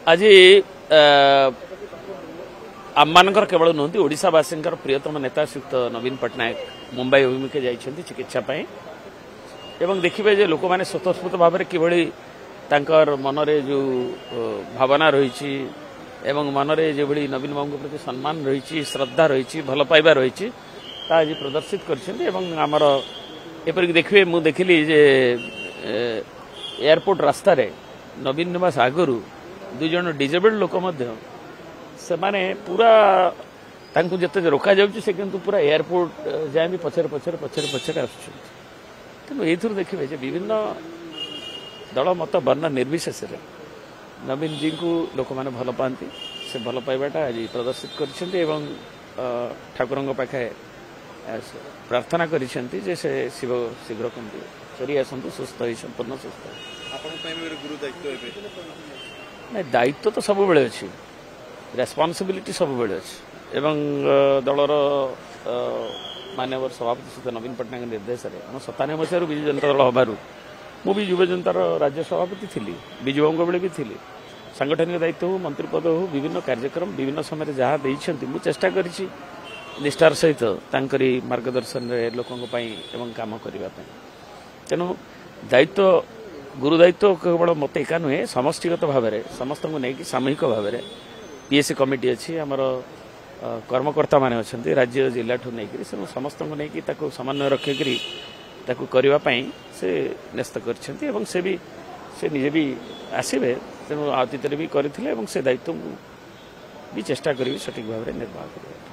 आज आममानकर केवल नुहति ओडिशावासी प्रियतम नेता श्रीयुक्त नवीन पट्टनायक मुंबई अभिमुखे जाइछन्ति चिकित्सा पाई एवं देखिबे जे लोक माने स्वतःस्फूर्त भाव में किभଳି तांकर मनरे जो भावना रही एवं मनरे जेभଳି नवीन बाबू प्रति सम्मान रही श्रद्धा रही भल पाइबा रही आज प्रदर्शित करछन्ति एवं आमर एपरिक देखिए मु देखिली जे एयरपोर्ट रास्ता रे नवीन निवास आगरू दुई जन डिजेबल्ड लोक से माने पूरा तांकु जते रोका जाउछि से किंतु पूरा एयरपोर्ट जाए भी पछरे पछरे पछरे पछरे आसुछन्ति तेणु एथुर देखिबे जे विभिन्न दल मत वर्ण निर्विशेष नवीन जी को लोक माने भल पाती से भल पाइबाटा आज प्रदर्शित करछन्ति एवं ठाकुरंग पाखे प्रार्थना करिसेंति जे से शिव शीघ्र केमती चली आसतु सुस्थ हो संपूर्ण सुस्थ गुरु दायित्व नहीं दायित्व तो सब बेले अच्छी रेस्पॉन्सिबिलिटी सब बेले अच्छी एवं दलर मान्यवर सभापति श्री नवीन पट्टनायक निर्देश में 97 मसीह विजु जनता दल हबारू मु भी युव जनतार राज्य सभापति थी विजु बाबू बेले भी थी सांगठनिक दायित्व हो मंत्री पद हो विभिन्न कार्यक्रम विभिन्न समय जहाँ देइछन्ति मु चेष्टा करिछि निष्ठार सहित तांकरी मार्गदर्शन रे लोकंक पई एवं काम करिबा पई तेणु दायित्व गुरु दायित्व केवल मत एका नुहे समष्टिगत भाव में समस्त को लेकिन सामूहिक भाव में पीएससी कमिटी अच्छी आमर कर्मकर्ता माने अच्छे राज्य जिला ठू नहीं समस्त को लेकिन समन्वय रखिकी करने से न्यस्त करछन्ति एवं से भी से निजे भी आसबे तेणु अतीत भी करते से दायित्व भी चेष्टा करी सठिक भाव में निर्वाह कर।